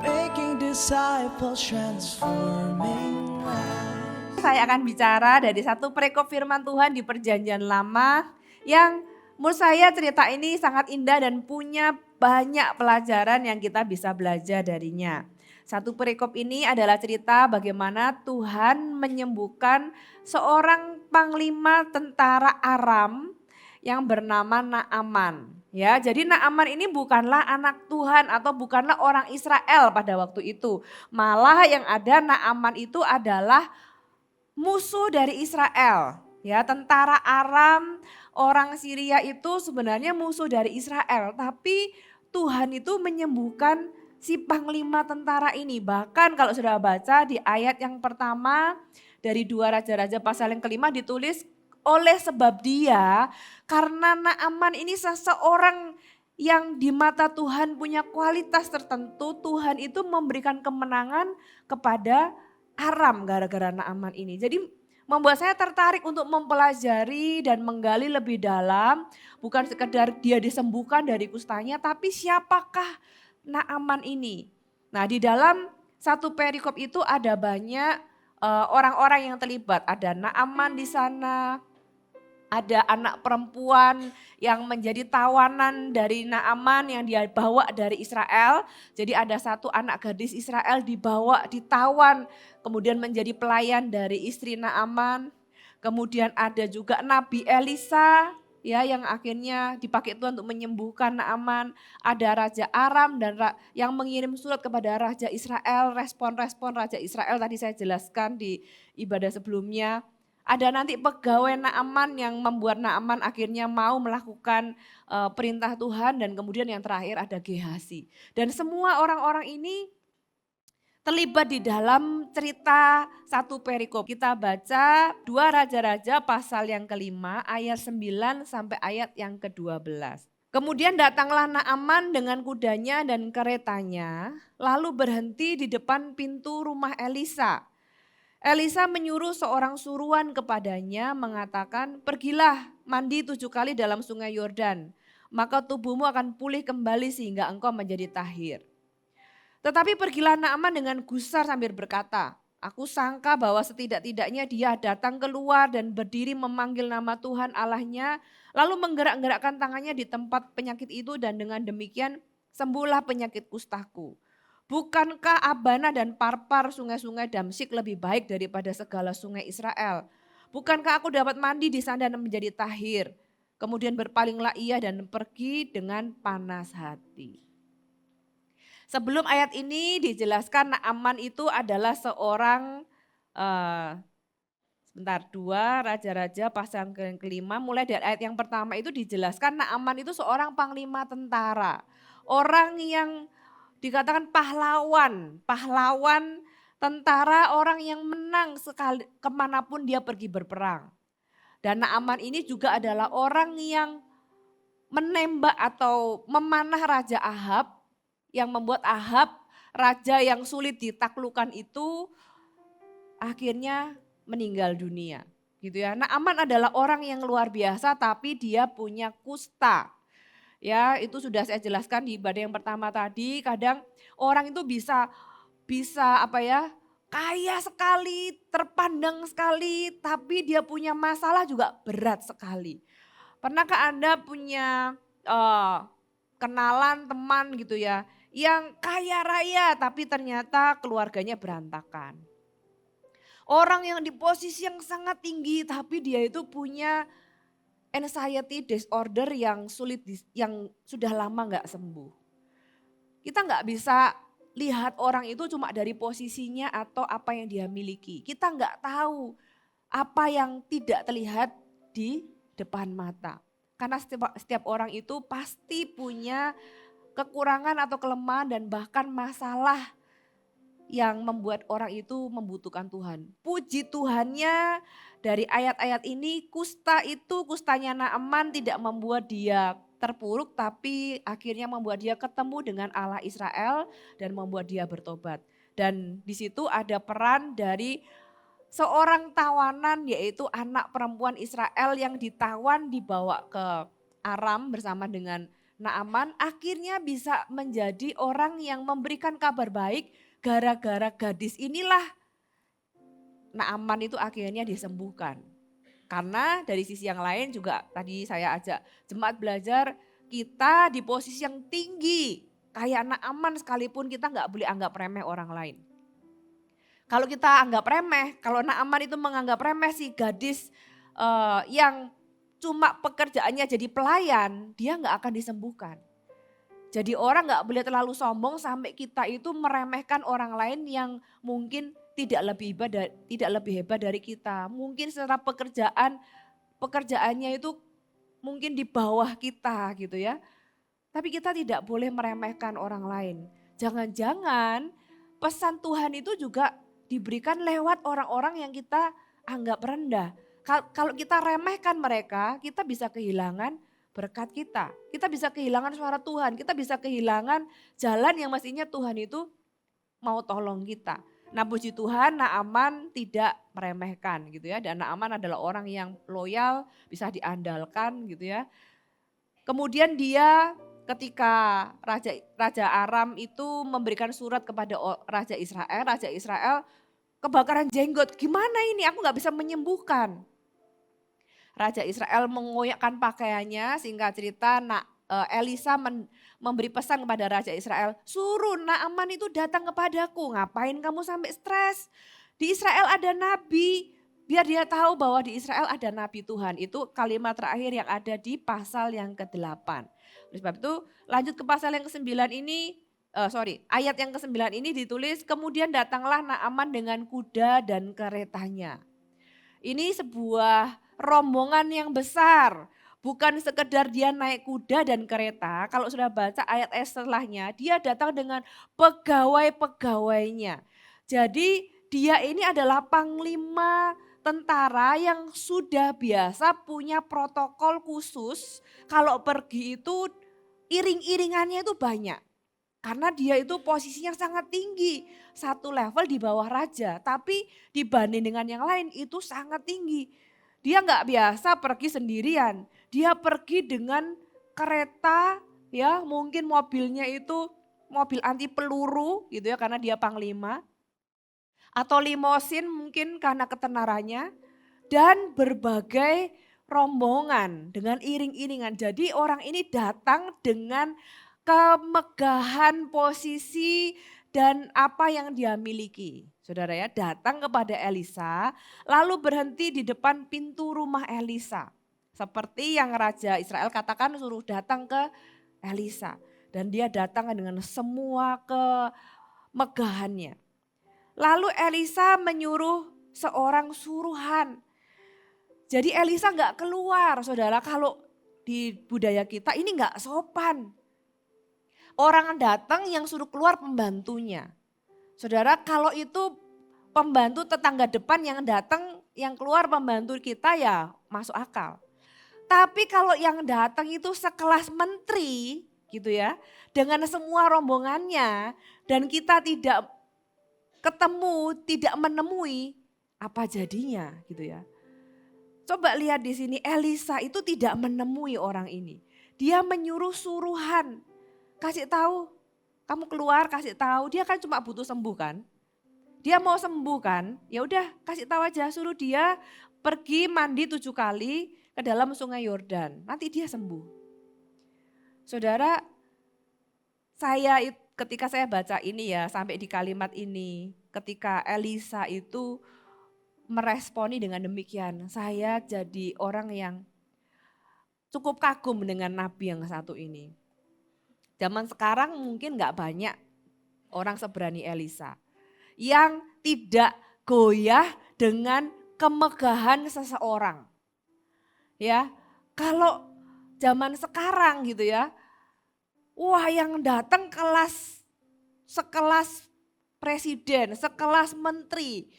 making disciples, transforming lives. Saya akan bicara dari satu perikop firman Tuhan di Perjanjian Lama yang menurut saya cerita ini sangat indah dan punya banyak pelajaran yang kita bisa belajar darinya. Satu perikop ini adalah cerita bagaimana Tuhan menyembuhkan seorang panglima tentara Aram yang bernama Naaman. Ya, jadi Naaman ini bukanlah anak Tuhan atau bukanlah orang Israel pada waktu itu. Malah yang ada Naaman itu adalah musuh dari Israel. Ya, tentara Aram, orang Syria itu sebenarnya musuh dari Israel, tapi Tuhan itu menyembuhkan si panglima tentara ini. Bahkan kalau sudah baca di ayat yang pertama dari 2 Raja-Raja pasal yang kelima ditulis oleh sebab dia, karena Naaman ini seseorang yang di mata Tuhan punya kualitas tertentu, Tuhan itu memberikan kemenangan kepada Aram gara-gara Naaman ini. Jadi membuat saya tertarik untuk mempelajari dan menggali lebih dalam. Bukan sekedar dia disembuhkan dari kustanya, tapi siapakah Naaman ini. Nah, di dalam satu perikop itu ada banyak orang-orang yang terlibat. Ada Naaman di sana, ada anak perempuan yang menjadi tawanan dari Naaman yang dia bawa dari Israel. Jadi ada satu anak gadis Israel dibawa, ditawan, kemudian menjadi pelayan dari istri Naaman. Kemudian ada juga Nabi Elisa ya yang akhirnya dipakai Tuhan untuk menyembuhkan Naaman. Ada Raja Aram dan yang mengirim surat kepada Raja Israel, respon-respon Raja Israel tadi saya jelaskan di ibadah sebelumnya. Ada nanti pegawai Naaman yang membuat Naaman akhirnya mau melakukan perintah Tuhan dan kemudian yang terakhir ada Gehasi. Dan semua orang-orang ini terlibat di dalam cerita satu perikop. Kita baca 2 Raja-Raja pasal yang kelima ayat 9 sampai ayat yang ke-12. Kemudian datanglah Naaman dengan kudanya dan keretanya lalu berhenti di depan pintu rumah Elisa. Elisa menyuruh seorang suruhan kepadanya mengatakan, pergilah mandi 7 kali dalam sungai Yordan, maka tubuhmu akan pulih kembali sehingga engkau menjadi tahir. Tetapi pergilah Naaman dengan gusar sambil berkata, aku sangka bahwa setidak-tidaknya dia datang keluar dan berdiri memanggil nama Tuhan Allahnya, lalu menggerak-gerakkan tangannya di tempat penyakit itu dan dengan demikian sembuhlah penyakit kustaku. Bukankah Abana dan Parpar sungai-sungai Damsyik lebih baik daripada segala sungai Israel? Bukankah aku dapat mandi di sana dan menjadi tahir? Kemudian berpalinglah ia dan pergi dengan panas hati. Sebelum ayat ini dijelaskan Naaman itu adalah seorang, sebentar 2 Raja-Raja pasal yang kelima mulai dari ayat yang pertama itu dijelaskan Naaman itu seorang panglima tentara. Orang yang dikatakan pahlawan, pahlawan tentara orang yang menang sekali kemanapun dia pergi berperang. Dan Naaman ini juga adalah orang yang menembak atau memanah Raja Ahab yang membuat Ahab raja yang sulit ditaklukkan itu akhirnya meninggal dunia. Gitu ya. Naaman adalah orang yang luar biasa tapi dia punya kusta. Ya, itu sudah saya jelaskan di ibadah yang pertama tadi, kadang orang itu bisa apa ya, kaya sekali, terpandang sekali, tapi dia punya masalah juga berat sekali. Pernahkah Anda punya kenalan teman gitu ya, yang kaya raya tapi ternyata keluarganya berantakan. Orang yang di posisi yang sangat tinggi tapi dia itu punya anxiety disorder yang sulit, yang sudah lama nggak sembuh. Kita nggak bisa lihat orang itu cuma dari posisinya atau apa yang dia miliki. Kita nggak tahu apa yang tidak terlihat di depan mata. Karena setiap orang itu pasti punya kekurangan atau kelemahan dan bahkan masalah yang membuat orang itu membutuhkan Tuhan. Puji Tuhannya dari ayat-ayat ini kustanya Naaman tidak membuat dia terpuruk tapi akhirnya membuat dia ketemu dengan Allah Israel dan membuat dia bertobat. Dan di situ ada peran dari seorang tawanan yaitu anak perempuan Israel yang ditawan dibawa ke Aram bersama dengan Naaman akhirnya bisa menjadi orang yang memberikan kabar baik gara-gara gadis inilah Naaman itu akhirnya disembuhkan. Karena dari sisi yang lain juga tadi saya ajak jemaat belajar kita di posisi yang tinggi. Kayak Naaman sekalipun kita nggak boleh anggap remeh orang lain. Kalau kita anggap remeh, kalau Naaman itu menganggap remeh si gadis yang cuma pekerjaannya jadi pelayan, dia nggak akan disembuhkan. Jadi orang nggak boleh terlalu sombong sampai kita itu meremehkan orang lain yang mungkin tidak lebih hebat dari kita. Mungkin secara pekerjaannya itu mungkin di bawah kita gitu ya. Tapi kita tidak boleh meremehkan orang lain. Jangan-jangan pesan Tuhan itu juga diberikan lewat orang-orang yang kita anggap rendah. Kalau kita remehkan mereka, kita bisa kehilangan berkat kita. Kita bisa kehilangan suara Tuhan, kita bisa kehilangan jalan yang mestinya Tuhan itu mau tolong kita. Nah puji Tuhan Naaman tidak meremehkan gitu ya. Dan Naaman adalah orang yang loyal, bisa diandalkan gitu ya. Kemudian dia ketika Raja Aram itu memberikan surat kepada Raja Israel kebakaran jenggot. Gimana ini aku gak bisa menyembuhkan. Raja Israel mengoyakkan pakaiannya, singkat cerita Elisa memberi pesan kepada Raja Israel, suruh Naaman itu datang kepadaku, ngapain kamu sampai stres? Di Israel ada nabi, biar dia tahu bahwa di Israel ada nabi Tuhan. Itu kalimat terakhir yang ada di pasal yang ke-8. Oleh sebab itu lanjut ke pasal yang ke-9 ini, ayat yang ke-9 ini ditulis, kemudian datanglah Naaman dengan kuda dan keretanya. Ini sebuah rombongan yang besar. Bukan sekedar dia naik kuda dan kereta. Kalau sudah baca ayat-ayat setelahnya, dia datang dengan pegawai-pegawainya. Jadi dia ini adalah panglima tentara yang sudah biasa punya protokol khusus. Kalau pergi itu iring-iringannya itu banyak. Karena dia itu posisinya sangat tinggi, satu level di bawah raja. Tapi dibanding dengan yang lain itu sangat tinggi. Dia nggak biasa pergi sendirian, dia pergi dengan kereta ya mungkin mobilnya itu mobil anti peluru gitu ya karena dia panglima. Atau limosin mungkin karena ketenarannya. Dan berbagai rombongan dengan iring-iringan. Jadi orang ini datang dengan kemegahan posisi dan apa yang dia miliki. Saudara ya, datang kepada Elisa lalu berhenti di depan pintu rumah Elisa. Seperti yang Raja Israel katakan suruh datang ke Elisa. Dan dia datang dengan semua kemegahannya. Lalu Elisa menyuruh seorang suruhan. Jadi Elisa nggak keluar saudara, kalau di budaya kita ini nggak sopan. Orang datang yang suruh keluar pembantunya. Saudara kalau itu pembantu tetangga depan yang datang, yang keluar pembantu kita ya masuk akal. Tapi kalau yang datang itu sekelas menteri gitu ya, dengan semua rombongannya dan kita tidak ketemu, tidak menemui, apa jadinya gitu ya. Coba lihat di sini Elisa itu tidak menemui orang ini. Dia menyuruh suruhan. Kasih tahu, kamu keluar kasih tahu. Dia kan cuma butuh sembuh kan. Dia mau sembuh kan, ya udah kasih tahu aja suruh dia pergi mandi 7 kali ke dalam sungai Yordan. Nanti dia sembuh. Saudara, ketika saya baca ini ya sampai di kalimat ini. Ketika Elisa itu meresponi dengan demikian. Saya jadi orang yang cukup kagum dengan nabi yang satu ini. Zaman sekarang mungkin gak banyak orang seberani Elisa. Yang tidak goyah dengan kemegahan seseorang. Ya, kalau zaman sekarang gitu ya. Wah yang datang sekelas presiden, sekelas menteri.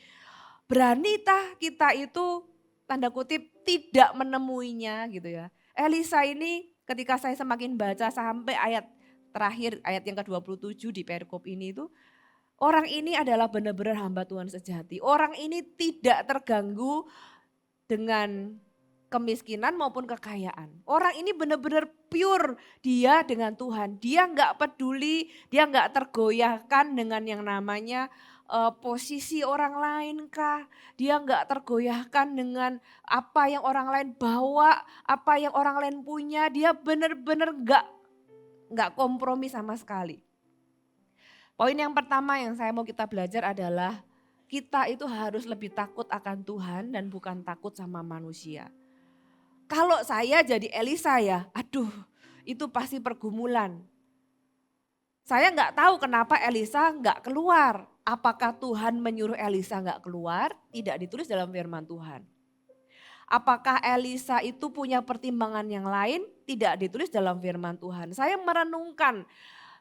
Beranitah kita itu tanda kutip tidak menemuinya gitu ya. Elisa ini ketika saya semakin baca sampai ayat terakhir, ayat yang ke-27 di perikop ini itu. Orang ini adalah benar-benar hamba Tuhan sejati. Orang ini tidak terganggu dengan kemiskinan maupun kekayaan. Orang ini benar-benar pure dia dengan Tuhan. Dia nggak peduli, dia nggak tergoyahkan dengan yang namanya posisi orang lain kah. Dia nggak tergoyahkan dengan apa yang orang lain bawa, apa yang orang lain punya. Dia benar-benar nggak kompromi sama sekali. Poin yang pertama yang saya mau kita belajar adalah kita itu harus lebih takut akan Tuhan dan bukan takut sama manusia. Kalau saya jadi Elisa ya, aduh itu pasti pergumulan. Saya nggak tahu kenapa Elisa nggak keluar. Apakah Tuhan menyuruh Elisa nggak keluar? Tidak ditulis dalam firman Tuhan. Apakah Elisa itu punya pertimbangan yang lain? Tidak ditulis dalam firman Tuhan. Saya merenungkan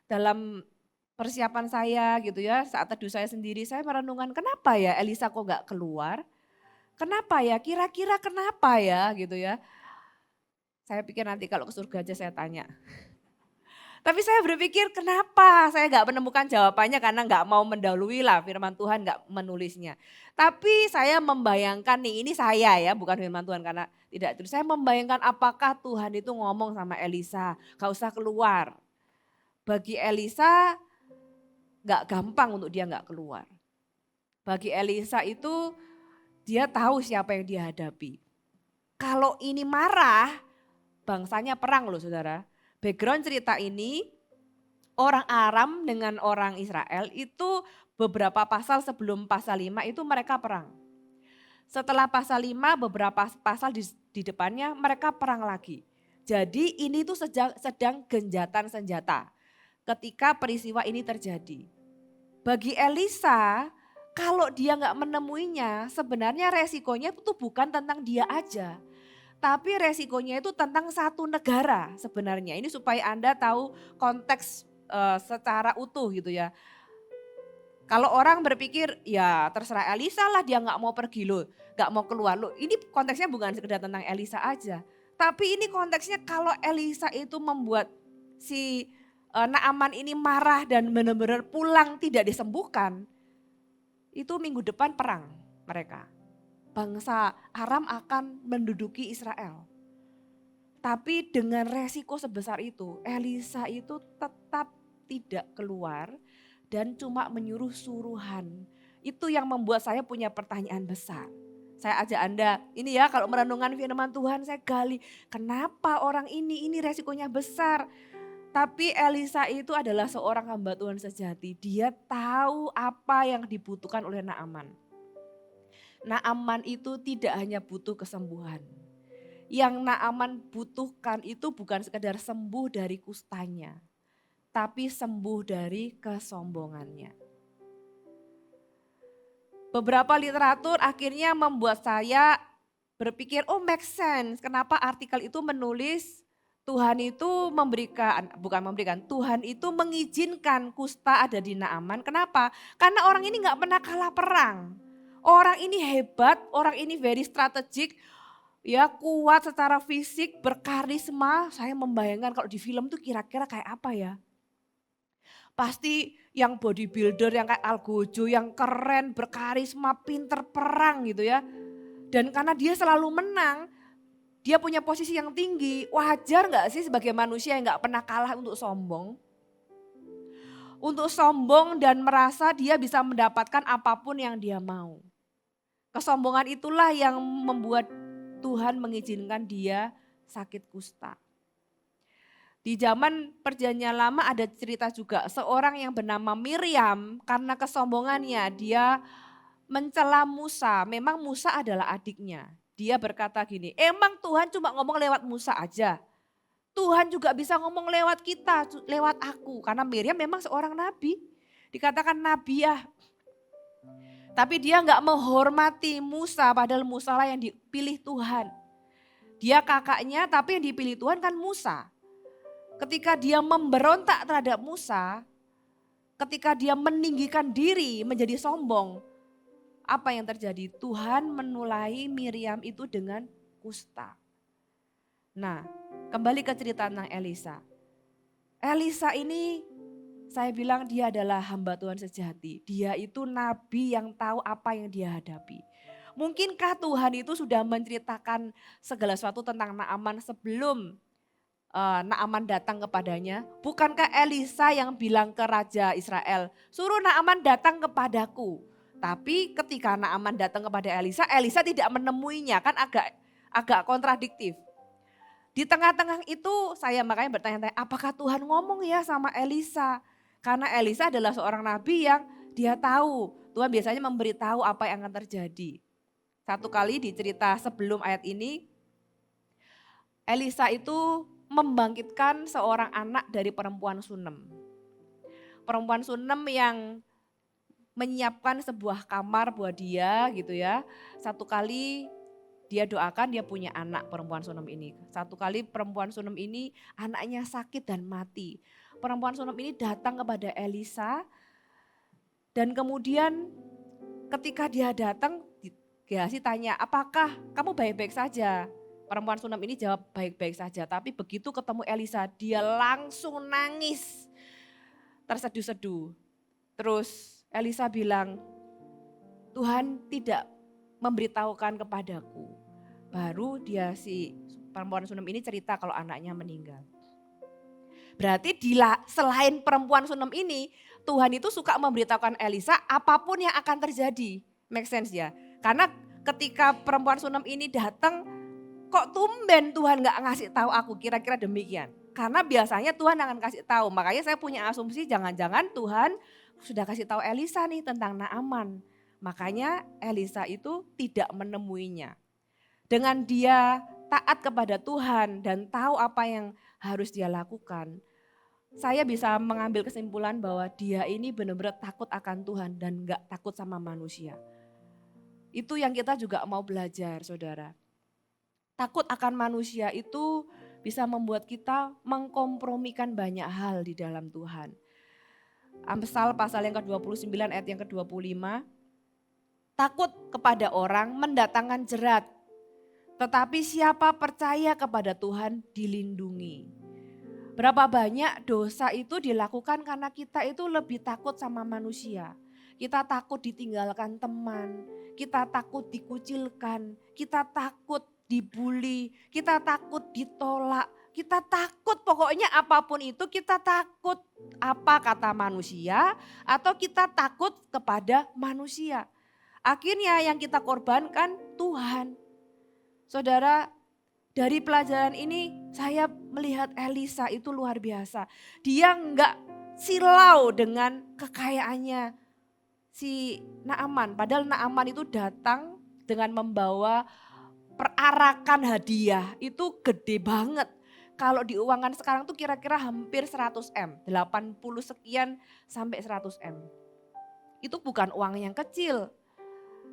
dalam persiapan saya gitu ya, saat teduh saya sendiri, saya merenungkan kenapa ya Elisa kok nggak keluar? Kenapa ya? Kira-kira kenapa ya gitu ya? Saya pikir nanti kalau ke surga aja saya tanya. Tapi saya berpikir kenapa saya nggak menemukan jawabannya karena nggak mau mendahului lah firman Tuhan nggak menulisnya. Tapi saya membayangkan nih ini saya ya bukan firman Tuhan karena tidak itu. Saya membayangkan apakah Tuhan itu ngomong sama Elisa gak usah keluar. Bagi Elisa nggak gampang untuk dia nggak keluar. Bagi Elisa itu dia tahu siapa yang dia hadapi. Kalau ini marah bangsanya perang loh saudara. Background cerita ini orang Aram dengan orang Israel itu beberapa pasal sebelum pasal 5 itu mereka perang. Setelah pasal 5 beberapa pasal di depannya mereka perang lagi. Jadi ini tuh sedang genjatan senjata ketika peristiwa ini terjadi. Bagi Elisa kalau dia nggak menemuinya sebenarnya resikonya itu bukan tentang dia aja. Tapi resikonya itu tentang satu negara sebenarnya. Ini supaya Anda tahu konteks secara utuh gitu ya. Kalau orang berpikir ya terserah Elisa lah dia nggak mau pergi loh, nggak mau keluar loh. Ini konteksnya bukan sekedar tentang Elisa aja. Tapi ini konteksnya kalau Elisa itu membuat si Naaman ini marah dan benar-benar pulang tidak disembuhkan. Itu minggu depan perang mereka. Bangsa Aram akan menduduki Israel. Tapi dengan resiko sebesar itu, Elisa itu tetap tidak keluar dan cuma menyuruh suruhan. Itu yang membuat saya punya pertanyaan besar. Saya ajak Anda, ini ya kalau merenungkan firman Tuhan saya gali. Kenapa orang ini resikonya besar. Tapi Elisa itu adalah seorang hamba Tuhan sejati. Dia tahu apa yang dibutuhkan oleh Naaman. Naaman itu tidak hanya butuh kesembuhan. Yang Naaman butuhkan itu bukan sekedar sembuh dari kustanya, tapi sembuh dari kesombongannya. Beberapa literatur akhirnya membuat saya berpikir, oh make sense, kenapa artikel itu menulis Tuhan itu Tuhan itu mengizinkan kusta ada di Naaman. Kenapa? Karena orang ini gak pernah kalah perang. Orang ini hebat, orang ini very strategik, ya kuat secara fisik, berkarisma. Saya membayangkan kalau di film tuh kira-kira kayak apa ya. Pasti yang bodybuilder, yang kayak Algojo, yang keren, berkarisma, pinter perang gitu ya. Dan karena dia selalu menang, dia punya posisi yang tinggi. Wajar gak sih sebagai manusia yang gak pernah kalah untuk sombong? Untuk sombong dan merasa dia bisa mendapatkan apapun yang dia mau. Kesombongan itulah yang membuat Tuhan mengizinkan dia sakit kusta. Di zaman perjanjian lama ada cerita juga seorang yang bernama Miriam karena kesombongannya dia mencela Musa. Memang Musa adalah adiknya. Dia berkata gini, emang Tuhan cuma ngomong lewat Musa aja. Tuhan juga bisa ngomong lewat kita, lewat aku. Karena Miriam memang seorang nabi. Dikatakan nabiah. Tapi dia nggak menghormati Musa, padahal Musa lah yang dipilih Tuhan. Dia kakaknya, tapi yang dipilih Tuhan kan Musa. Ketika dia memberontak terhadap Musa, ketika dia meninggikan diri menjadi sombong, apa yang terjadi? Tuhan menulai Miriam itu dengan kusta. Nah, kembali ke cerita tentang Elisa. Elisa ini saya bilang dia adalah hamba Tuhan sejati. Dia itu nabi yang tahu apa yang dia hadapi. Mungkinkah Tuhan itu sudah menceritakan segala sesuatu tentang Naaman sebelum Naaman datang kepadanya? Bukankah Elisa yang bilang ke Raja Israel, suruh Naaman datang kepadaku. Tapi ketika Naaman datang kepada Elisa, Elisa tidak menemuinya, kan agak kontradiktif. Di tengah-tengah itu saya makanya bertanya-tanya, apakah Tuhan ngomong ya sama Elisa? Karena Elisa adalah seorang nabi yang dia tahu, Tuhan biasanya memberitahu apa yang akan terjadi. Satu kali di cerita sebelum ayat ini, Elisa itu membangkitkan seorang anak dari perempuan Sunem. Perempuan Sunem yang menyiapkan sebuah kamar buat dia gitu ya. Satu kali dia doakan dia punya anak perempuan Sunem ini. Satu kali perempuan Sunem ini anaknya sakit dan mati. Perempuan Sunem ini datang kepada Elisa dan kemudian ketika dia datang Gehazi tanya, apakah kamu baik-baik saja? Perempuan Sunem ini jawab baik-baik saja. Tapi begitu ketemu Elisa dia langsung nangis terseduh-seduh. Terus Elisa bilang, Tuhan tidak memberitahukan kepadaku. Baru si perempuan Sunem ini cerita kalau anaknya meninggal. Berarti selain perempuan Sunem ini, Tuhan itu suka memberitahukan Elisa apapun yang akan terjadi. Make sense ya? Karena ketika perempuan Sunem ini datang, kok tumben Tuhan gak ngasih tahu aku, kira-kira demikian. Karena biasanya Tuhan akan kasih tahu. Makanya saya punya asumsi jangan-jangan Tuhan sudah kasih tahu Elisa nih tentang Naaman. Makanya Elisa itu tidak menemuinya. Dengan dia taat kepada Tuhan dan tahu apa yang harus dia lakukan, saya bisa mengambil kesimpulan bahwa dia ini benar-benar takut akan Tuhan dan gak takut sama manusia. Itu yang kita juga mau belajar, saudara. Takut akan manusia itu bisa membuat kita mengkompromikan banyak hal di dalam Tuhan. Amsal pasal yang ke-29 ayat yang ke-25. Takut kepada orang mendatangkan jerat, tetapi siapa percaya kepada Tuhan dilindungi. Berapa banyak dosa itu dilakukan karena kita itu lebih takut sama manusia. Kita takut ditinggalkan teman, kita takut dikucilkan, kita takut dibully, kita takut ditolak. Kita takut pokoknya apapun itu kita takut apa kata manusia atau kita takut kepada manusia. Akhirnya yang kita korbankan Tuhan. Saudara, dari pelajaran ini saya melihat Elisa itu luar biasa. Dia enggak silau dengan kekayaannya si Naaman. Padahal Naaman itu datang dengan membawa perarakan hadiah itu gede banget. Kalau diuangkan sekarang tuh kira-kira hampir 100 M, 80 sekian sampai 100 M. Itu bukan uang yang kecil.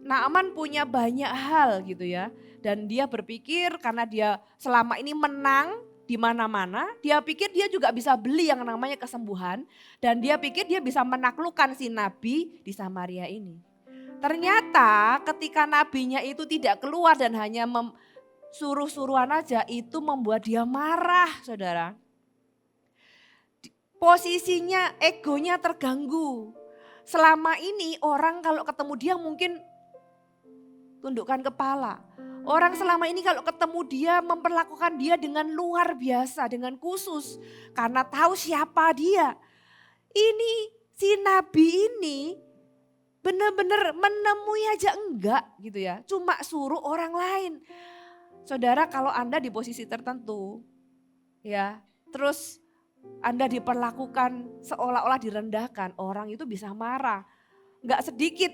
Naaman punya banyak hal gitu ya. Dan dia berpikir karena dia selama ini menang di mana-mana, dia pikir dia juga bisa beli yang namanya kesembuhan. Dan dia pikir dia bisa menaklukkan si nabi di Samaria ini. Ternyata ketika nabinya itu tidak keluar dan hanya suruh-suruhan aja, itu membuat dia marah, saudara. Posisinya, egonya terganggu. Selama ini orang kalau ketemu dia mungkin tundukkan kepala. Orang selama ini kalau ketemu dia memperlakukan dia dengan luar biasa, dengan khusus. Karena tahu siapa dia. Ini si nabi ini benar-benar menemui aja enggak gitu ya. Cuma suruh orang lain. Saudara, kalau Anda di posisi tertentu, ya, terus Anda diperlakukan seolah-olah direndahkan, orang itu bisa marah. Enggak sedikit,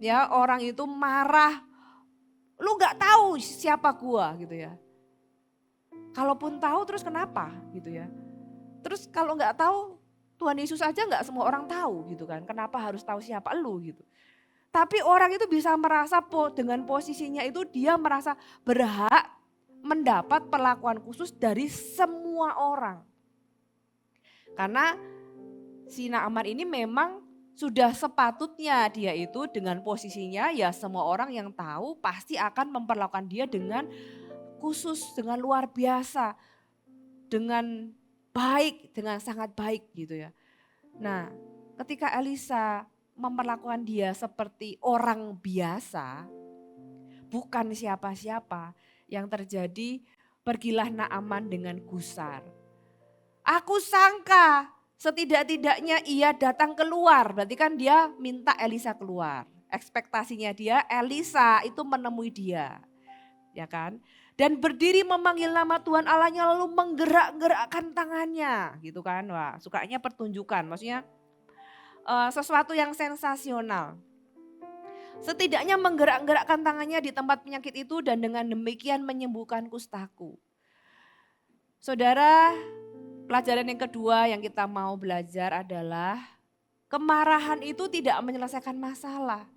ya, orang itu marah. Lu enggak tahu siapa gua gitu ya. Kalaupun tahu terus kenapa gitu ya. Terus kalau enggak tahu, Tuhan Yesus aja enggak semua orang tahu gitu kan. Kenapa harus tahu siapa lu gitu. Tapi orang itu bisa merasa dengan posisinya itu dia merasa berhak mendapat perlakuan khusus dari semua orang. Karena si Naaman ini memang sudah sepatutnya dia itu dengan posisinya ya semua orang yang tahu pasti akan memperlakukan dia dengan khusus, dengan luar biasa, dengan baik, dengan sangat baik gitu ya. Nah, ketika Elisa memperlakukan dia seperti orang biasa, bukan siapa-siapa. Yang terjadi, pergilah Naaman dengan gusar. Aku sangka setidak-tidaknya ia datang keluar, berarti kan dia minta Elisa keluar. Ekspektasinya dia Elisa itu menemui dia, ya kan? Dan berdiri memanggil nama Tuhan Allahnya lalu menggerak-gerakkan tangannya, gitu kan? Wah, sukanya pertunjukan, maksudnya sesuatu yang sensasional. Setidaknya menggerak-gerakkan tangannya di tempat penyakit itu dan dengan demikian menyembuhkan kustaku. Saudara, pelajaran yang kedua yang kita mau belajar adalah kemarahan itu tidak menyelesaikan masalah.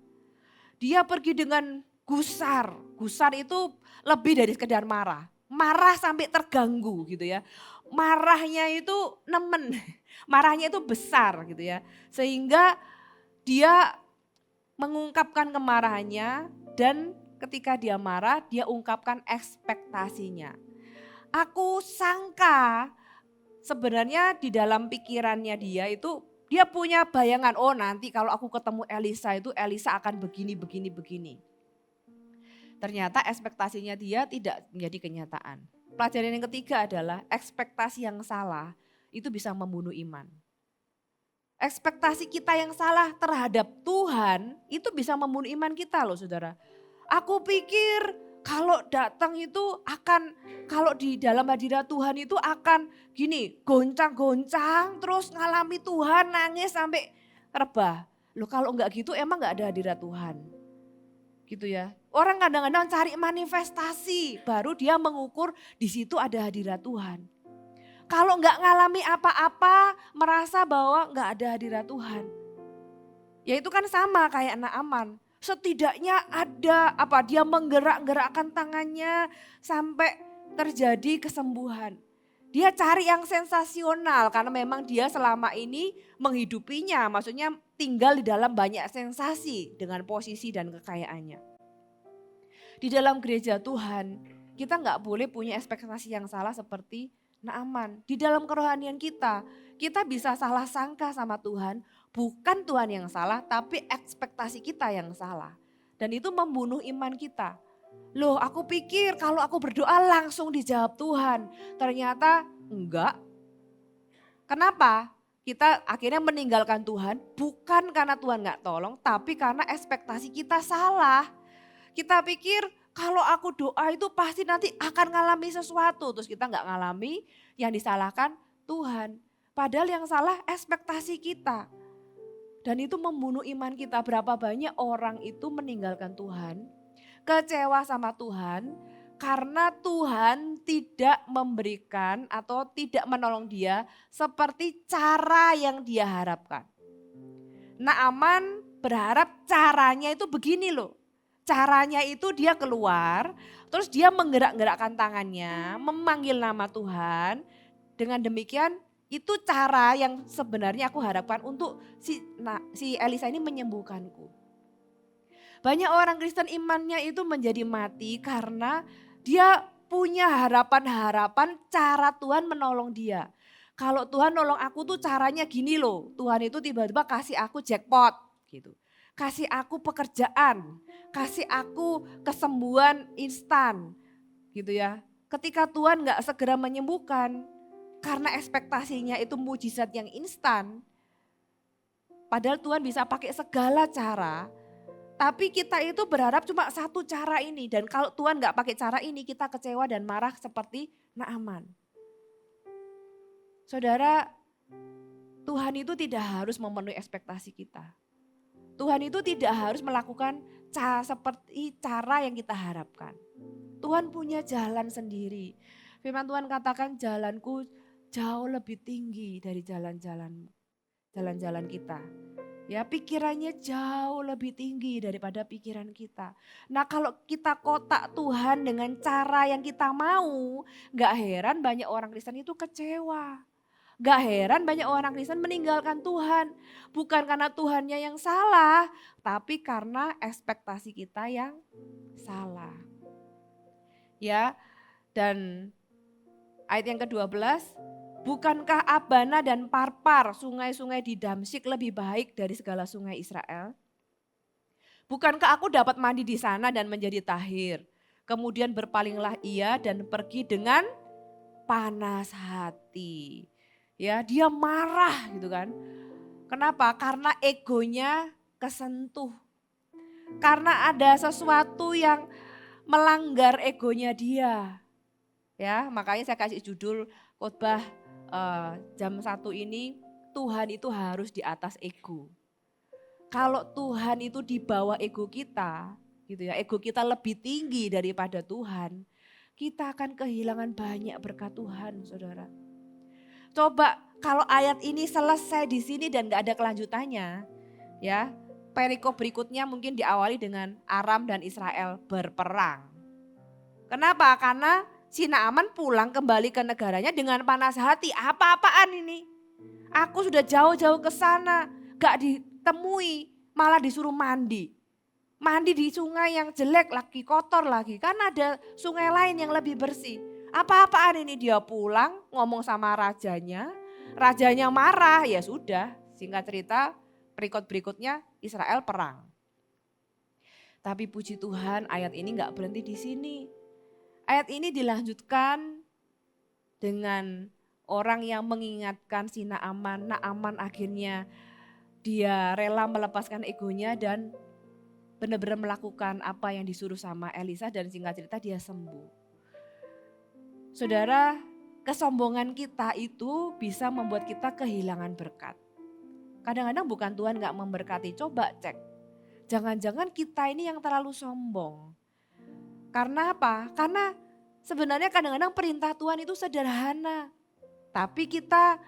Dia pergi dengan gusar. Gusar itu lebih dari sekedar marah. Marah sampai terganggu gitu ya. Marahnya itu nemen. Marahnya itu besar gitu ya. Sehingga dia mengungkapkan kemarahannya dan ketika dia marah dia ungkapkan ekspektasinya. Aku sangka sebenarnya di dalam pikirannya dia punya bayangan, oh nanti kalau aku ketemu Elisa itu Elisa akan begini. Ternyata ekspektasinya dia tidak menjadi kenyataan. Pelajaran yang ketiga adalah ekspektasi yang salah itu bisa membunuh iman. Ekspektasi kita yang salah terhadap Tuhan itu bisa membunuh iman kita loh saudara. Aku pikir kalau datang itu kalau di dalam hadirat Tuhan itu akan gini, goncang-goncang terus ngalami Tuhan nangis sampai rebah. Loh kalau enggak gitu emang enggak ada hadirat Tuhan. Gitu ya. Orang kadang-kadang cari manifestasi baru dia mengukur di situ ada hadirat Tuhan. Kalau enggak ngalami apa-apa merasa bahwa enggak ada hadirat Tuhan. Ya itu kan sama kayak Naaman. Setidaknya ada dia menggerak-gerakkan tangannya sampai terjadi kesembuhan. Dia cari yang sensasional karena memang dia selama ini menghidupinya, maksudnya tinggal di dalam banyak sensasi dengan posisi dan kekayaannya. Di dalam gereja Tuhan kita nggak boleh punya ekspektasi yang salah seperti Naaman. Di dalam kerohanian kita bisa salah sangka sama Tuhan, bukan Tuhan yang salah tapi ekspektasi kita yang salah. Dan itu membunuh iman kita. Loh aku pikir kalau aku berdoa langsung dijawab Tuhan. Ternyata enggak. Kenapa? Kita akhirnya meninggalkan Tuhan bukan karena Tuhan gak tolong tapi karena ekspektasi kita salah. Kita pikir kalau aku doa itu pasti nanti akan ngalami sesuatu. Terus kita gak ngalami, yang disalahkan Tuhan. Padahal yang salah ekspektasi kita. Dan itu membunuh iman kita. Berapa banyak orang itu meninggalkan Tuhan, kecewa sama Tuhan karena Tuhan tidak memberikan atau tidak menolong dia seperti cara yang dia harapkan. Naaman berharap caranya itu begini loh. Caranya itu dia keluar, terus dia menggerak-gerakkan tangannya, memanggil nama Tuhan. Dengan demikian itu cara yang sebenarnya aku harapkan untuk si Elisa ini menyembuhkanku. Banyak orang Kristen imannya itu menjadi mati karena dia punya harapan-harapan cara Tuhan menolong dia. Kalau Tuhan nolong aku tuh caranya gini loh, Tuhan itu tiba-tiba kasih aku jackpot gitu. Kasih aku pekerjaan, kasih aku kesembuhan instan gitu ya. Ketika Tuhan gak segera menyembuhkan karena ekspektasinya itu mujizat yang instan. Padahal Tuhan bisa pakai segala cara. Tapi kita itu berharap cuma satu cara ini. Dan kalau Tuhan gak pakai cara ini kita kecewa dan marah seperti Naaman. Saudara, Tuhan itu tidak harus memenuhi ekspektasi kita. Tuhan itu tidak harus melakukan seperti cara yang kita harapkan. Tuhan punya jalan sendiri. Firman Tuhan katakan jalanku jauh lebih tinggi dari jalan-jalan kita. Ya pikirannya jauh lebih tinggi daripada pikiran kita. Nah kalau kita kotak Tuhan dengan cara yang kita mau, gak heran banyak orang Kristen itu kecewa. Gak heran banyak orang Kristen meninggalkan Tuhan. Bukan karena Tuhannya yang salah, tapi karena ekspektasi kita yang salah. Ya, dan ayat yang ke-12, bukankah Abana dan Parpar, sungai-sungai di Damsyik lebih baik dari segala sungai Israel? Bukankah aku dapat mandi di sana dan menjadi tahir? Kemudian berpalinglah ia dan pergi dengan panas hati. Ya, dia marah gitu kan. Kenapa? Karena egonya kesentuh. Karena ada sesuatu yang melanggar egonya dia. Ya, makanya saya kasih judul khotbah jam 1 ini, Tuhan itu harus di atas ego. Kalau Tuhan itu di bawah ego kita, gitu ya, ego kita lebih tinggi daripada Tuhan, kita akan kehilangan banyak berkat Tuhan, saudara. Coba kalau ayat ini selesai di sini dan gak ada kelanjutannya, ya, perikop berikutnya mungkin diawali dengan Aram dan Israel berperang. Kenapa? Karena si Naaman pulang kembali ke negaranya dengan panas hati. Apa-apaan ini? Aku sudah jauh-jauh ke sana, gak ditemui, malah disuruh mandi. Mandi di sungai yang jelek lagi, kotor lagi. Kan ada sungai lain yang lebih bersih. Apa-apaan ini? Dia pulang ngomong sama rajanya. Rajanya marah, ya sudah. Singkat cerita, perikot berikutnya Israel perang. Tapi puji Tuhan ayat ini gak berhenti di sini. Ayat ini dilanjutkan dengan orang yang mengingatkan si Naaman. Naaman akhirnya dia rela melepaskan egonya dan benar-benar melakukan apa yang disuruh sama Elisa dan singkat cerita dia sembuh. Saudara, kesombongan kita itu bisa membuat kita kehilangan berkat. Kadang-kadang bukan Tuhan gak memberkati, coba cek. Jangan-jangan kita ini yang terlalu sombong. Karena apa? Karena sebenarnya kadang-kadang perintah Tuhan itu sederhana. Tapi kita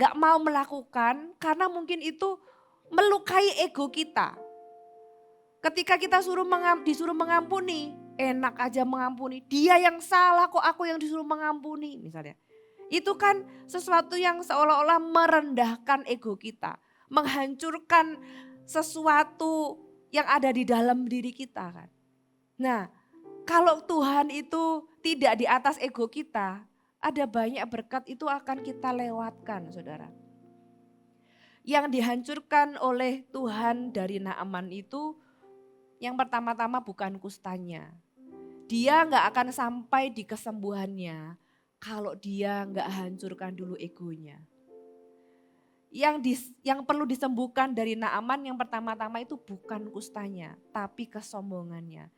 gak mau melakukan karena mungkin itu melukai ego kita. Ketika kita disuruh mengampuni, enak aja mengampuni. Dia yang salah kok aku yang disuruh mengampuni misalnya. Itu kan sesuatu yang seolah-olah merendahkan ego kita. Menghancurkan sesuatu yang ada di dalam diri kita kan. Nah, kalau Tuhan itu tidak di atas ego kita, ada banyak berkat itu akan kita lewatkan, saudara. Yang dihancurkan oleh Tuhan dari Naaman itu, yang pertama-tama bukan kustanya. Dia gak akan sampai di kesembuhannya kalau dia gak hancurkan dulu egonya. Yang perlu disembuhkan dari Naaman yang pertama-tama itu bukan kustanya, tapi kesombongannya.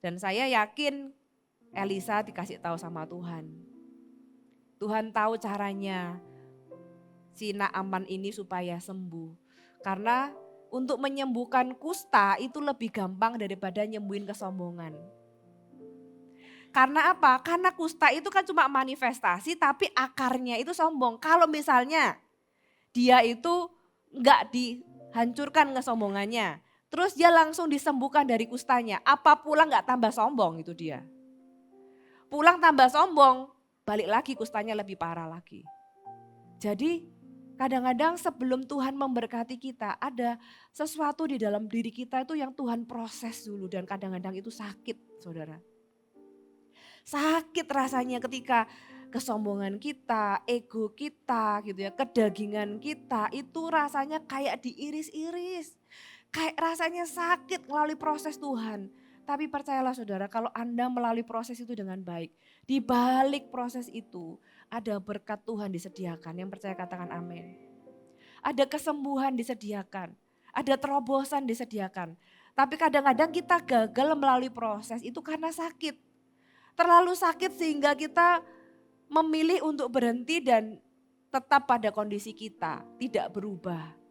Dan saya yakin Elisa dikasih tahu sama Tuhan. Tuhan tahu caranya si Naaman ini supaya sembuh. Karena untuk menyembuhkan kusta itu lebih gampang daripada nyembuhin kesombongan. Karena apa? Karena kusta itu kan cuma manifestasi tapi akarnya itu sombong. Kalau misalnya dia itu enggak dihancurkan kesombongannya. Terus dia langsung disembuhkan dari kustanya. Apa pulang gak tambah sombong itu dia. Pulang tambah sombong, balik lagi kustanya lebih parah lagi. Jadi kadang-kadang sebelum Tuhan memberkati kita, ada sesuatu di dalam diri kita itu yang Tuhan proses dulu. Dan kadang-kadang itu sakit, saudara. Sakit rasanya ketika kesombongan kita, ego kita gitu ya, kedagingan kita itu rasanya kayak diiris-iris. Kayak rasanya sakit melalui proses Tuhan. Tapi percayalah saudara, kalau Anda melalui proses itu dengan baik, di balik proses itu ada berkat Tuhan disediakan. Yang percaya katakan amin. Ada kesembuhan disediakan, ada terobosan disediakan. Tapi kadang-kadang kita gagal melalui proses itu karena sakit. Terlalu sakit sehingga kita memilih untuk berhenti dan tetap pada kondisi kita, tidak berubah.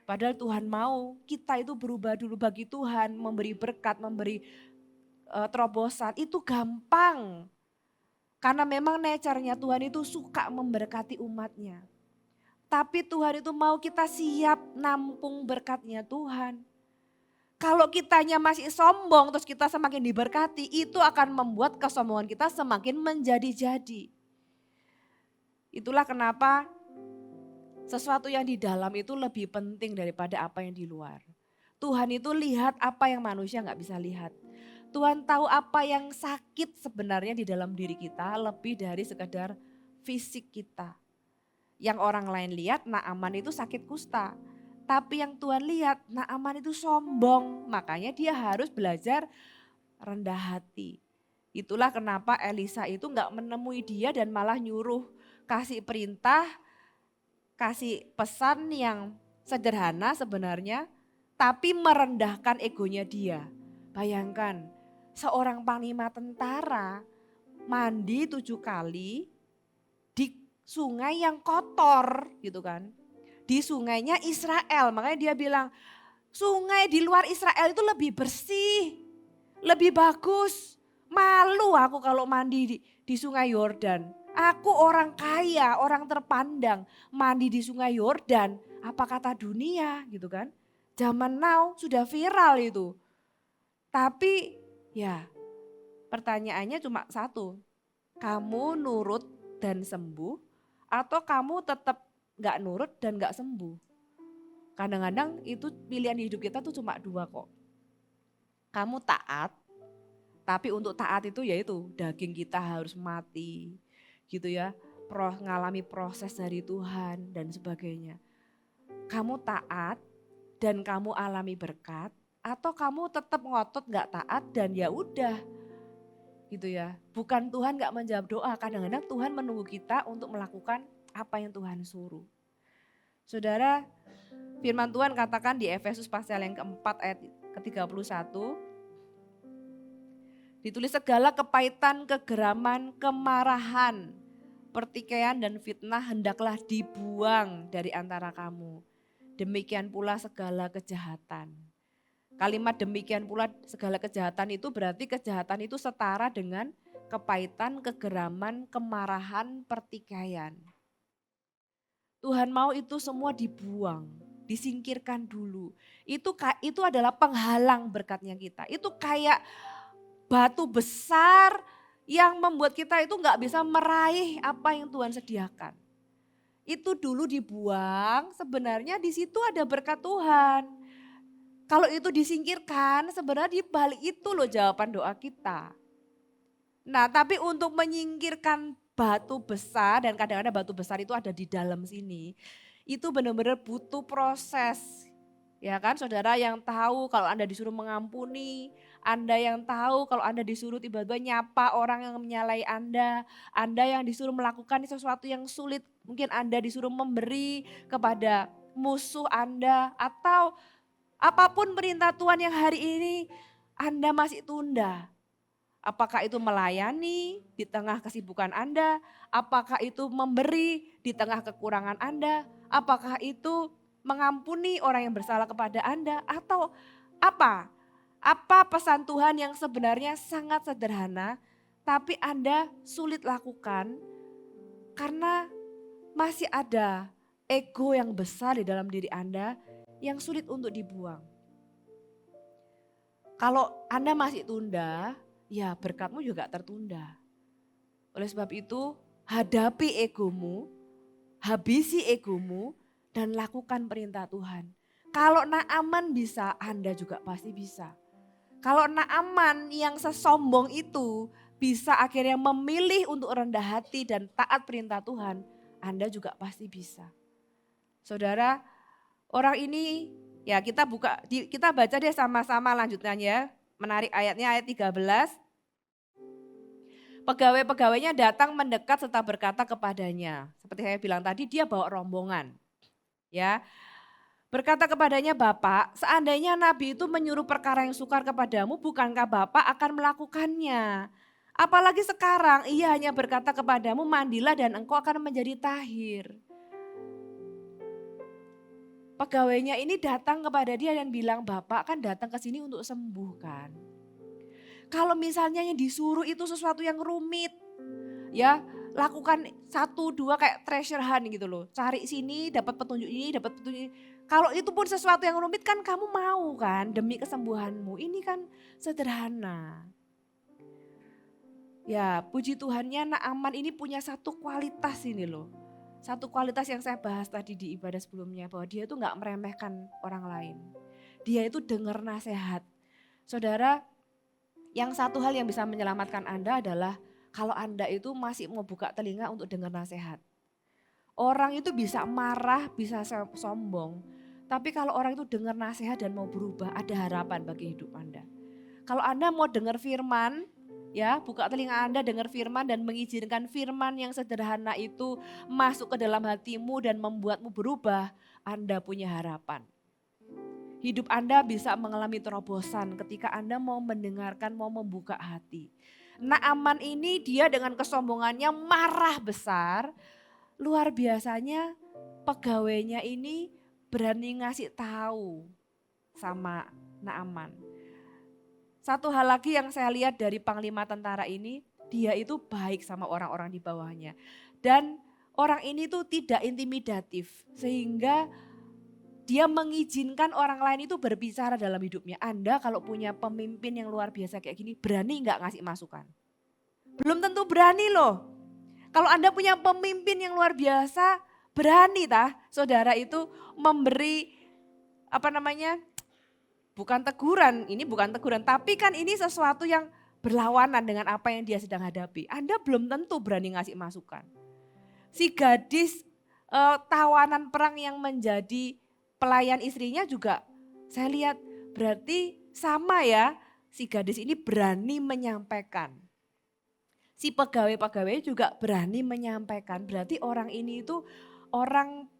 Padahal Tuhan mau kita itu berubah dulu bagi Tuhan, memberi berkat, memberi terobosan. Itu gampang. Karena memang nature-nya Tuhan itu suka memberkati umatnya. Tapi Tuhan itu mau kita siap nampung berkatnya Tuhan. Kalau kitanya masih sombong terus kita semakin diberkati, itu akan membuat kesombongan kita semakin menjadi-jadi. Itulah kenapa sesuatu yang di dalam itu lebih penting daripada apa yang di luar. Tuhan itu lihat apa yang manusia gak bisa lihat. Tuhan tahu apa yang sakit sebenarnya di dalam diri kita lebih dari sekedar fisik kita. Yang orang lain lihat Naaman itu sakit kusta. Tapi yang Tuhan lihat Naaman itu sombong, makanya dia harus belajar rendah hati. Itulah kenapa Elisa itu nggak menemui dia dan malah nyuruh kasih perintah, kasih pesan yang sederhana sebenarnya, tapi merendahkan egonya dia. Bayangkan seorang panglima tentara mandi 7 kali di sungai yang kotor gitu kan. Di sungainya Israel, makanya dia bilang sungai di luar Israel itu lebih bersih, lebih bagus. Malu aku kalau mandi di sungai Yordan. Aku orang kaya, orang terpandang, mandi di sungai Yordan. Apa kata dunia gitu kan. Zaman now sudah viral itu. Tapi ya pertanyaannya cuma satu. Kamu nurut dan sembuh atau kamu tetap gak nurut dan gak sembuh? Kadang-kadang itu pilihan hidup kita tuh cuma 2 kok. Kamu taat, tapi untuk taat itu yaitu daging kita harus mati gitu ya. Ngalami proses dari Tuhan dan sebagainya. Kamu taat dan kamu alami berkat atau kamu tetap ngotot gak taat dan ya udah gitu ya. Bukan Tuhan gak menjawab doa, kadang-kadang Tuhan menunggu kita untuk melakukan apa yang Tuhan suruh. Saudara, firman Tuhan katakan di Efesus pasal yang keempat ayat ke-31. Ditulis segala kepahitan, kegeraman, kemarahan, pertikaian dan fitnah hendaklah dibuang dari antara kamu. Demikian pula segala kejahatan. Kalimat demikian pula segala kejahatan itu berarti kejahatan itu setara dengan kepahitan, kegeraman, kemarahan, pertikaian. Tuhan mau itu semua dibuang, disingkirkan dulu. Itu adalah penghalang berkatnya kita. Itu kayak batu besar yang membuat kita itu nggak bisa meraih apa yang Tuhan sediakan. Itu dulu dibuang, sebenarnya di situ ada berkat Tuhan. Kalau itu disingkirkan, sebenarnya di balik itu loh jawaban doa kita. Nah, tapi untuk menyingkirkan batu besar, dan kadang-kadang batu besar itu ada di dalam sini, itu benar-benar butuh proses. Ya kan, saudara yang tahu kalau Anda disuruh mengampuni, Anda yang tahu kalau Anda disuruh tiba-tiba nyapa orang yang menyalahi Anda yang disuruh melakukan sesuatu yang sulit, mungkin Anda disuruh memberi kepada musuh Anda, atau apapun perintah Tuhan yang hari ini Anda masih tunda. Apakah itu melayani di tengah kesibukan Anda? Apakah itu memberi di tengah kekurangan Anda? Apakah itu mengampuni orang yang bersalah kepada Anda? Atau apa? Apa pesan Tuhan yang sebenarnya sangat sederhana tapi Anda sulit lakukan karena masih ada ego yang besar di dalam diri Anda yang sulit untuk dibuang. Kalau Anda masih tunda, ya berkatmu juga tertunda. Oleh sebab itu, hadapi egomu, habisi egomu, dan lakukan perintah Tuhan. Kalau Naaman bisa, Anda juga pasti bisa. Kalau Naaman yang sesombong itu bisa akhirnya memilih untuk rendah hati dan taat perintah Tuhan, Anda juga pasti bisa. Saudara, orang ini ya kita baca deh sama-sama lanjutannya. Menarik ayatnya ayat 13. Pegawai-pegawainya datang mendekat serta berkata kepadanya. Seperti saya bilang tadi, dia bawa rombongan. Ya. Berkata kepadanya, Bapak, seandainya Nabi itu menyuruh perkara yang sukar kepadamu, bukankah Bapak akan melakukannya? Apalagi sekarang ia hanya berkata kepadamu, mandilah dan engkau akan menjadi tahir. Pegawainya ini datang kepada dia dan bilang, Bapak kan datang ke sini untuk sembuh kan. Kalau misalnya yang disuruh itu sesuatu yang rumit, ya lakukan 1, 2 kayak treasure hunt gitu loh. Cari sini dapat petunjuk ini, dapat petunjuk ini. Kalau itu pun sesuatu yang rumit kan kamu mau kan demi kesembuhanmu. Ini kan sederhana. Ya puji Tuhannya Naaman ini punya satu kualitas ini loh. Satu kualitas yang saya bahas tadi di ibadah sebelumnya, bahwa dia itu gak meremehkan orang lain. Dia itu dengar nasihat. Saudara, yang satu hal yang bisa menyelamatkan Anda adalah kalau Anda itu masih mau buka telinga untuk dengar nasihat. Orang itu bisa marah, bisa sombong. Tapi kalau orang itu dengar nasihat dan mau berubah, ada harapan bagi hidup Anda. Kalau Anda mau dengar firman, ya buka telinga Anda dengar firman dan mengizinkan firman yang sederhana itu masuk ke dalam hatimu dan membuatmu berubah, Anda punya harapan. Hidup Anda bisa mengalami terobosan ketika Anda mau mendengarkan, mau membuka hati. Naaman ini dia dengan kesombongannya marah besar, luar biasanya pegawainya ini berani ngasih tahu sama Naaman. Satu hal lagi yang saya lihat dari panglima tentara ini, dia itu baik sama orang-orang di bawahnya. Dan orang ini tuh tidak intimidatif sehingga dia mengizinkan orang lain itu berbicara dalam hidupnya. Anda kalau punya pemimpin yang luar biasa kayak gini, berani nggak ngasih masukan? Belum tentu berani loh. Kalau Anda punya pemimpin yang luar biasa, berani tah saudara itu memberi bukan teguran, ini bukan teguran, tapi kan ini sesuatu yang berlawanan dengan apa yang dia sedang hadapi. Anda belum tentu berani ngasih masukan. Si gadis tawanan perang yang menjadi pelayan istrinya juga saya lihat berarti sama ya, si gadis ini berani menyampaikan. Si pegawai-pegawai juga berani menyampaikan, berarti orang ini itu orang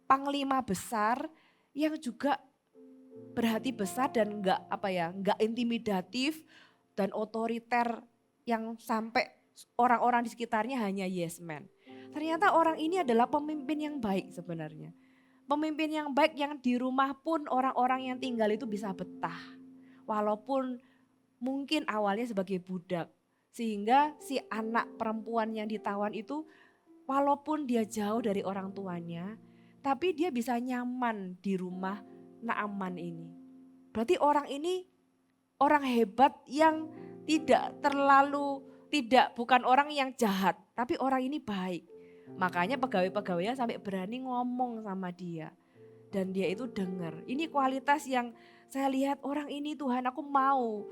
panglima besar yang juga berhati besar dan enggak intimidatif dan otoriter yang sampai orang-orang di sekitarnya hanya yes man. Ternyata orang ini adalah pemimpin yang baik sebenarnya. Pemimpin yang baik yang di rumah pun orang-orang yang tinggal itu bisa betah. Walaupun mungkin awalnya sebagai budak. Sehingga si anak perempuan yang ditawan itu walaupun dia jauh dari orang tuanya, tapi dia bisa nyaman di rumah Naaman ini. Berarti orang ini orang hebat yang bukan orang yang jahat, tapi orang ini baik. Makanya pegawai-pegawainya sampai berani ngomong sama dia. Dan dia itu dengar. Ini kualitas yang saya lihat orang ini Tuhan aku mau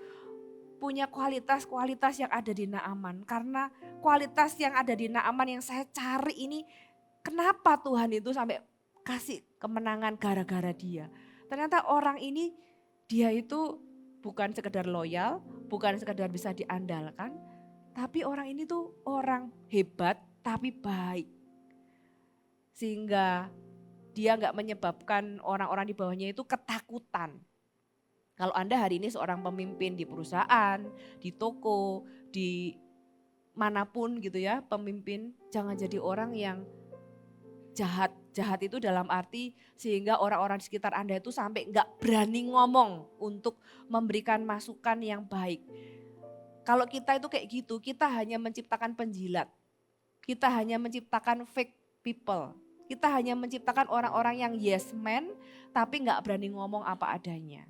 punya kualitas-kualitas yang ada di Naaman. Karena kualitas yang ada di Naaman yang saya cari ini kenapa Tuhan itu sampai kasih kemenangan gara-gara dia. Ternyata orang ini dia itu bukan sekedar loyal, bukan sekedar bisa diandalkan. Tapi orang ini tuh orang hebat tapi baik. Sehingga dia gak menyebabkan orang-orang di bawahnya itu ketakutan. Kalau Anda hari ini seorang pemimpin di perusahaan, di toko, di manapun gitu ya pemimpin, jangan jadi orang yang jahat. Jahat itu dalam arti sehingga orang-orang di sekitar Anda itu sampai gak berani ngomong untuk memberikan masukan yang baik. Kalau kita itu kayak gitu, kita hanya menciptakan penjilat. Kita hanya menciptakan fake people. Kita hanya menciptakan orang-orang yang yes man tapi gak berani ngomong apa adanya.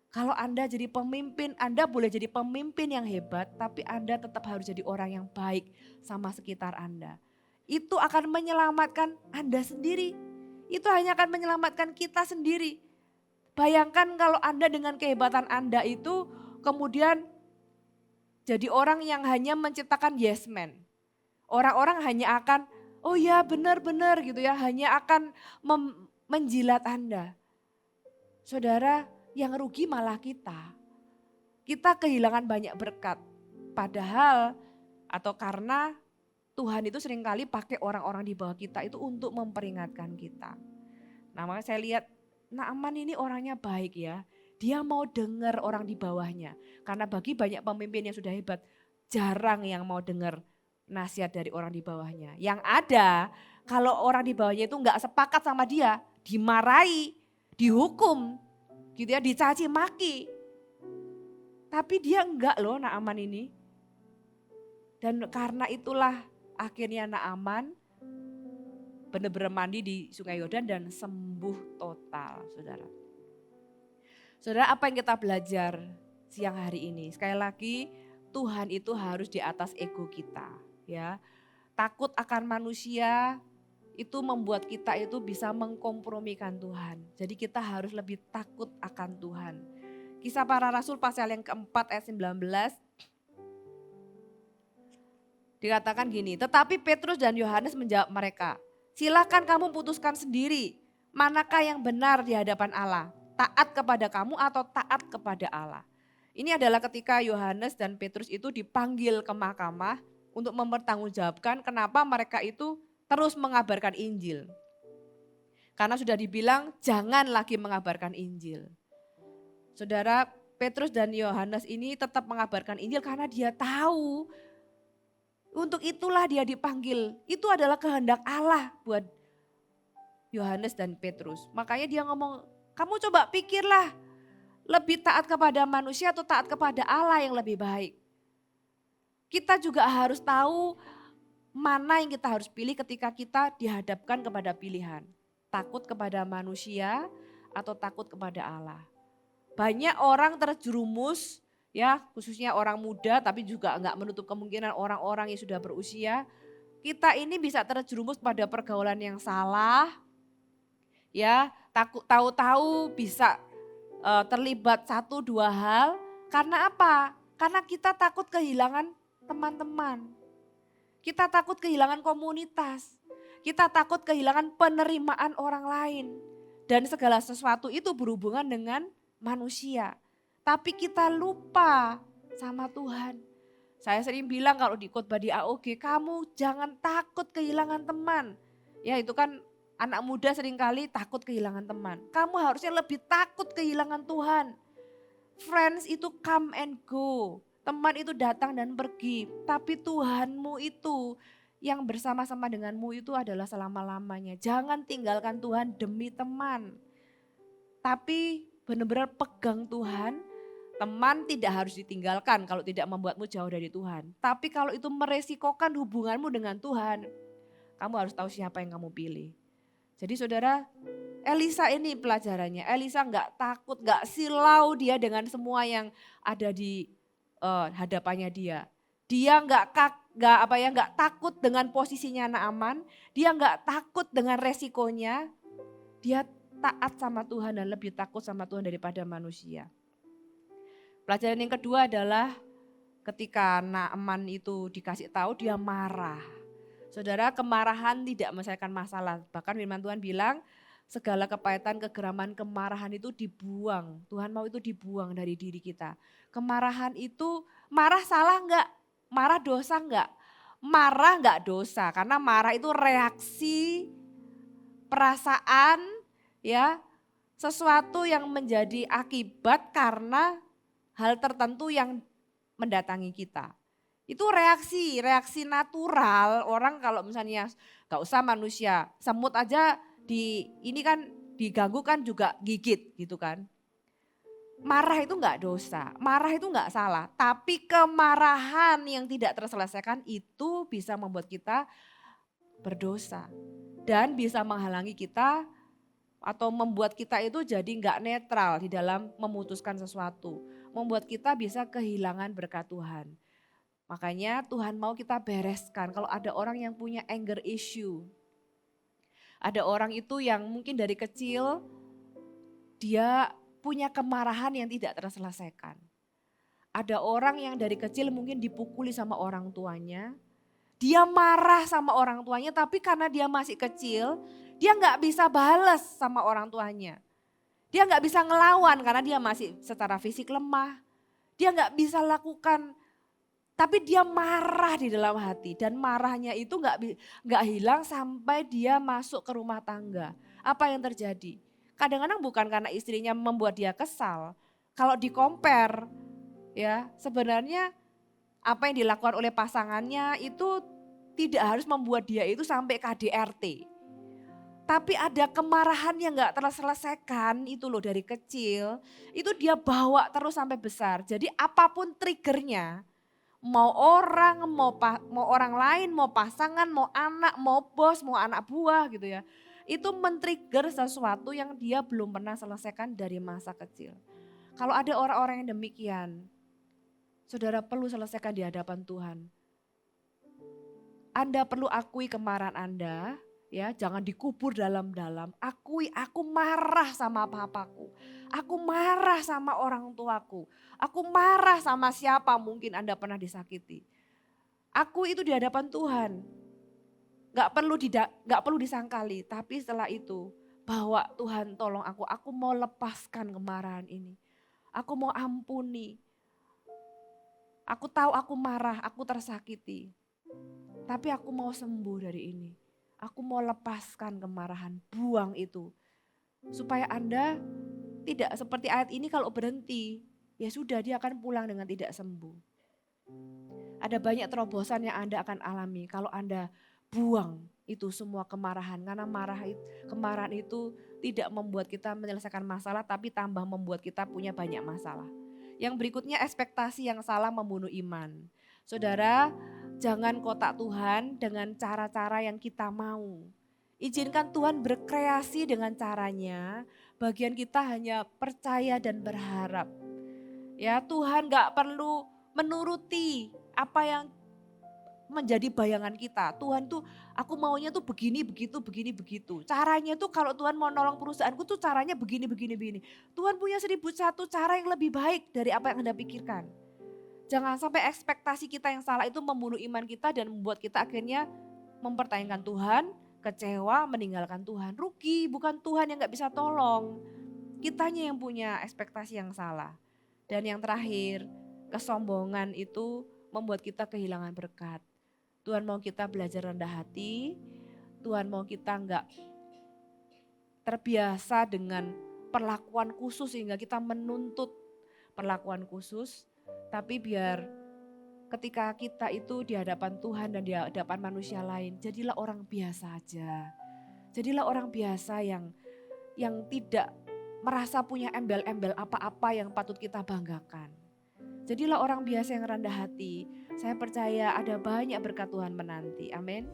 Kalau Anda jadi pemimpin, Anda boleh jadi pemimpin yang hebat, tapi Anda tetap harus jadi orang yang baik sama sekitar Anda. Itu akan menyelamatkan Anda sendiri. Itu hanya akan menyelamatkan kita sendiri. Bayangkan kalau Anda dengan kehebatan Anda itu kemudian jadi orang yang hanya menciptakan yes man. Orang-orang hanya akan, oh ya benar-benar gitu ya, hanya akan menjilat Anda. Saudara, yang rugi malah kita. Kita kehilangan banyak berkat. Padahal atau karena Tuhan itu seringkali pakai orang-orang di bawah kita itu untuk memperingatkan kita. Nah makanya saya lihat Naaman ini orangnya baik ya. Dia mau dengar orang di bawahnya. Karena bagi banyak pemimpin yang sudah hebat, jarang yang mau dengar nasihat dari orang di bawahnya. Yang ada kalau orang di bawahnya itu enggak sepakat sama dia, dimarahi, dihukum, gitu ya, dicaci maki. Tapi dia enggak loh Naaman ini. Dan karena itulah akhirnya Naaman benar-benar mandi di Sungai Yordan dan sembuh total, saudara. Saudara, apa yang kita belajar siang hari ini? Sekali lagi, Tuhan itu harus di atas ego kita, ya. Takut akan manusia itu membuat kita itu bisa mengkompromikan Tuhan. Jadi kita harus lebih takut akan Tuhan. Kisah Para Rasul pasal yang keempat ayat 19. Dikatakan gini, tetapi Petrus dan Yohanes menjawab mereka, silakan kamu putuskan sendiri Manakah yang benar di hadapan Allah? Taat kepada kamu atau taat kepada Allah? Ini adalah ketika Yohanes dan Petrus itu dipanggil ke mahkamah untuk mempertanggungjawabkan kenapa mereka itu terus mengabarkan Injil. Karena sudah dibilang jangan lagi mengabarkan Injil. Saudara, Petrus dan Yohanes ini tetap mengabarkan Injil karena dia tahu untuk itulah dia dipanggil. Itu adalah kehendak Allah buat Yohanes dan Petrus. Makanya dia ngomong, kamu coba pikirlah, lebih taat kepada manusia atau taat kepada Allah yang lebih baik. Kita juga harus tahu mana yang kita harus pilih ketika kita dihadapkan kepada pilihan. Takut kepada manusia atau takut kepada Allah. Banyak orang terjerumus, ya khususnya orang muda, tapi juga enggak menutup kemungkinan orang-orang yang sudah berusia. Kita ini bisa terjerumus pada pergaulan yang salah, ya tahu-tahu bisa terlibat satu dua hal. Karena apa? Karena kita takut kehilangan teman-teman. Kita takut kehilangan komunitas. Kita takut kehilangan penerimaan orang lain. Dan segala sesuatu itu berhubungan dengan manusia. Tapi kita lupa sama Tuhan. Saya sering bilang kalau di khotbah di AOG, kamu jangan takut kehilangan teman. Ya itu kan anak muda seringkali takut kehilangan teman. Kamu harusnya lebih takut kehilangan Tuhan. Friends itu come and go. Teman itu datang dan pergi. Tapi Tuhanmu itu yang bersama-sama denganmu itu adalah selama-lamanya. Jangan tinggalkan Tuhan demi teman. Tapi benar-benar pegang Tuhan. Teman tidak harus ditinggalkan kalau tidak membuatmu jauh dari Tuhan. Tapi kalau itu meresikokan hubunganmu dengan Tuhan, kamu harus tahu siapa yang kamu pilih. Jadi saudara, Elisa ini pelajarannya. Elisa nggak takut, nggak silau dia dengan semua yang ada di hadapannya dia. Dia nggak takut dengan posisinya Naaman. Dia nggak takut dengan resikonya. Dia taat sama Tuhan dan lebih takut sama Tuhan daripada manusia. Pelajaran yang kedua adalah ketika Naaman itu dikasih tahu dia marah. Saudara, kemarahan tidak menyelesaikan masalah. Bahkan firman Tuhan bilang segala kepahitan, kegeraman, kemarahan itu dibuang. Tuhan mau itu dibuang dari diri kita. Kemarahan itu, marah salah enggak? Marah dosa enggak? Marah enggak dosa, karena marah itu reaksi, perasaan, ya sesuatu yang menjadi akibat karena hal tertentu yang mendatangi kita. Itu reaksi natural orang kalau misalnya gak usah manusia, semut aja ini kan diganggu kan juga gigit gitu kan. Marah itu gak dosa, marah itu gak salah. Tapi kemarahan yang tidak terselesaikan itu bisa membuat kita berdosa. Dan bisa menghalangi kita atau membuat kita itu jadi gak netral di dalam memutuskan sesuatu. Membuat kita bisa kehilangan berkat Tuhan. Makanya Tuhan mau kita bereskan kalau ada orang yang punya anger issue. Ada orang itu yang mungkin dari kecil dia punya kemarahan yang tidak terselesaikan. Ada orang yang dari kecil mungkin dipukuli sama orang tuanya. Dia marah sama orang tuanya tapi karena dia masih kecil dia gak bisa balas sama orang tuanya. Dia gak bisa ngelawan karena dia masih secara fisik lemah. Dia gak bisa lakukan. Tapi dia marah di dalam hati dan marahnya itu gak hilang sampai dia masuk ke rumah tangga. Apa yang terjadi? Kadang-kadang bukan karena istrinya membuat dia kesal. Kalau di-compare ya sebenarnya apa yang dilakukan oleh pasangannya itu tidak harus membuat dia itu sampai KDRT. Tapi ada kemarahan yang gak terselesaikan itu loh dari kecil. Itu dia bawa terus sampai besar. Jadi apapun triggernya. Mau orang, mau orang lain, mau pasangan, mau anak, mau bos, mau anak buah gitu ya. Itu men-trigger sesuatu yang dia belum pernah selesaikan dari masa kecil. Kalau ada orang-orang yang demikian, saudara perlu selesaikan di hadapan Tuhan. Anda perlu akui kemarahan Anda, ya jangan dikubur dalam-dalam. Akui aku marah sama papaku. Aku marah sama orang tuaku. Aku marah sama siapa mungkin Anda pernah disakiti. Aku itu di hadapan Tuhan. Gak perlu disangkali, tapi setelah itu Bawa Tuhan tolong aku mau lepaskan kemarahan ini. Aku mau ampuni. Aku tahu aku marah, aku tersakiti. Tapi aku mau sembuh dari ini. Aku mau lepaskan kemarahan, buang itu. Supaya Anda tidak seperti ayat ini kalau berhenti, ya sudah dia akan pulang dengan tidak sembuh. Ada banyak terobosan yang Anda akan alami kalau Anda buang itu semua kemarahan. Karena kemarahan itu tidak membuat kita menyelesaikan masalah tapi tambah membuat kita punya banyak masalah. Yang berikutnya ekspektasi yang salah membunuh iman. Saudara, jangan kotak Tuhan dengan cara-cara yang kita mau. Izinkan Tuhan berkreasi dengan caranya, bagian kita hanya percaya dan berharap. Ya Tuhan gak perlu menuruti apa yang menjadi bayangan kita. Tuhan tuh aku maunya tuh begini, begitu, begini, begitu. Caranya tuh kalau Tuhan mau nolong perusahaanku tuh caranya begini, begini, begini. Tuhan punya 1001 cara yang lebih baik dari apa yang Anda pikirkan. Jangan sampai ekspektasi kita yang salah itu membunuh iman kita dan membuat kita akhirnya mempertanyakan Tuhan, kecewa, meninggalkan Tuhan. Rugi, bukan Tuhan yang gak bisa tolong. Kitanya yang punya ekspektasi yang salah. Dan yang terakhir, kesombongan itu membuat kita kehilangan berkat. Tuhan mau kita belajar rendah hati, Tuhan mau kita enggak terbiasa dengan perlakuan khusus sehingga kita menuntut perlakuan khusus. Tapi biar ketika kita itu di hadapan Tuhan dan di hadapan manusia lain, jadilah orang biasa aja. Jadilah orang biasa yang tidak merasa punya embel-embel apa-apa yang patut kita banggakan. Jadilah orang biasa yang rendah hati. Saya percaya ada banyak berkat Tuhan menanti. Amin.